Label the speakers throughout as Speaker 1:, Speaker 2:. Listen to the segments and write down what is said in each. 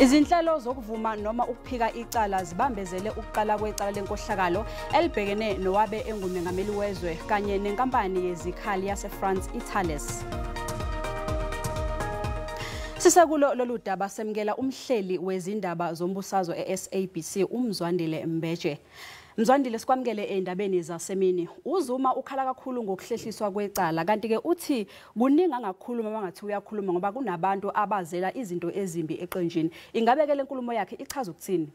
Speaker 1: Izinhlelo zokuvuma noma ukuphika icala zibambezele ukuqala kwecala lenkohlakalo elibhekene nowabe engumengameli wezwe kanye nenkampani yezikhali yase France iThales. Sisakulo lolu daba semkela umhleli wezindaba zombusazwe SABC uMzwandile Mbeje. Mzwandile, sikwamukele endabeni zasemini. Uzuma ukhala kakhulu ngokuhlehliswa kwecala, kanti ke uthi kuningi angakhuluma mangathi uyakhuluma ngoba kunabantu abazela izinto ezimbi eqenjini. Ingabe ke lenkulumo yakhe ichaza ukuthini?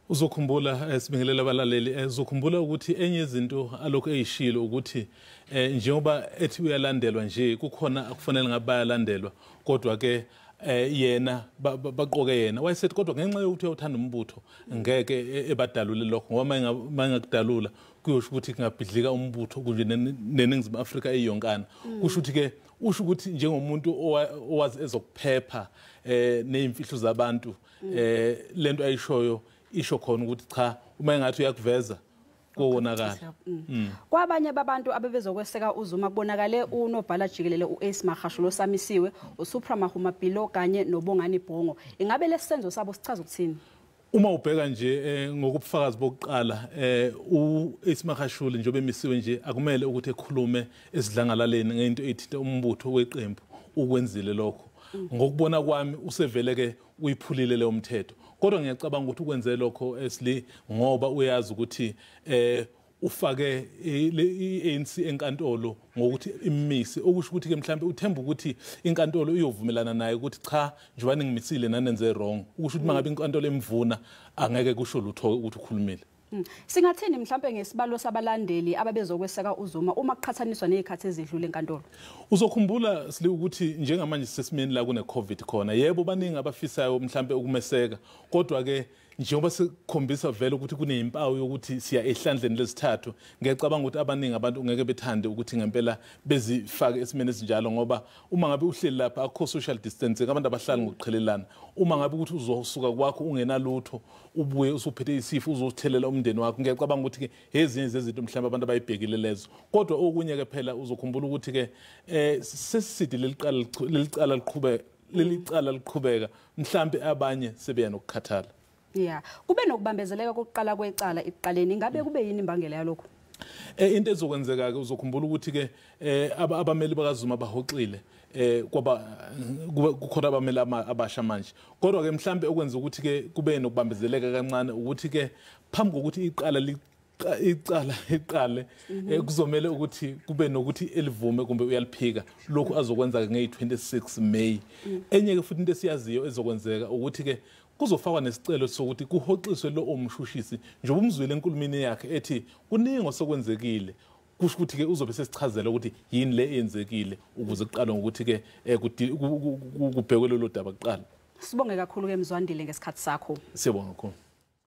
Speaker 2: Uzokhumbula sibingelela abalaleli, uzokhumbula ukuthi enye izinto alokho eyishilo ukuthi njengoba ethi uyalandelwa nje kukhona akufanele ngabayalandelwa, kodwa ke yena baqoke yena wayesethi kodwa ngenxa yokuthi uyathanda umbutho ngeke ebadalule lokho ngoba mangakudalula kuyosho ukuthi kungabhidlika umbutho kunje neNingizimu Afrika eyonkana. Kusho ukuthi ke usho ukuthi njengomuntu owazi ezokuphepha nezimfihlo zabantu lento ayishoyo isho khona ukuthi cha uma engathi uyakuveza kowonakala.
Speaker 1: Kwabanye babantu abebezokweseka uzuma kubonakale unobhala jikelele uAce Magashule osamisiwe, uSupra Mahumapilo kanye noBongani Bhongo. Ingabe lesenzo sabo sichaza ukuthini?
Speaker 2: Uma ubheka nje ngokubufakazi bokuqala uAce Magashule njengoba emisiwe nje akumele ukuthi ekhulume esidlangalaleni ngento ethinta umbutho weqembu ukwenzile lokho. Ngokubona kwami usevele ke uyiphulile leyo mthetho. Kodwa ngiyacabanga ukuthi ukwenze lokho esli ngoba uyazi ukuthi ufake iANC enkantolo ngokuthi imise okusho ukuthi ke mhlambe uthemba ukuthi inkantolo iyovumelana naye ukuthi cha njengoba ningimisile nanenze wrong, ukusho ukuthi mangabe inkantolo emvuna angeke kusho lutho ukuthi ukhulumile.
Speaker 1: Singathini mhlambe ngesibalo sabalandeli ababezokweseka uzuma uma kuqhathaniswa nezikhathi ezidlule enkantolo?
Speaker 2: Uzokhumbula sili ukuthi njengamanje sesimeni la kune COVID khona, yebo baningi abafisayo mhlambe ukumeseka, kodwa ke njengoba sikhombisa vele ukuthi kunezimpawu yokuthi siya ehlandleni lesithathu, ngiyacabanga ukuthi abaningi abantu ngeke bethande ukuthi ngempela bezifake esimeni esinjalo ngoba uma ngabe uhleli lapha akho social distancing, abantu abahlali ngokuqhelelana. Uma ngabe ukuthi uzosuka kwakho ungenalutho ubuye usuphethe isifo uzothelela umndeni wakho, ngiyacabanga ukuthi ke ezinye zezinto mhlawumbe abantu abayibhekile lezo. Kodwa okunye ke phela uzokhumbula ukuthi ke sesisithi lelicala liqhubeka mhlawumbe abanye sebeya nokukhathala.
Speaker 1: Yeah, kube nokubambezeleka kokuqala kwecala iqaleni, ingabe kube yini imbangela yalokho?
Speaker 2: Into ezokwenzeka ke uzokhumbula ukuthi ke abameli bakaZuma bahoxile kwaba kukhona abameli abasha manje. Kodwa ke mhlambe okwenza ukuthi ke kube nokubambezeleka kancane ukuthi ke phambi kokuthi icala iqale kuzomela ukuthi kube nokuthi elivume kumbe uyaliphika lokho azokwenza nge-26 May. Enye ke futhi into esiyaziyo ezokwenzeka ukuthi ke kuzofakwa nesicelo sokuthi kuhoxiswe lo omshushisi njengoba umzwile enkulumini yakhe ethi kuningi osokwenzekile. Kusho ukuthi ke uzobe sesichazela ukuthi yini le eyenzekile ukuze kuqalwe ngokuthi ke kubhekwe lelo daba kuqala.
Speaker 1: Sibonge kakhulu ke Mzwandile ngesikhathi sakho.
Speaker 2: Siyabonga kakhulu.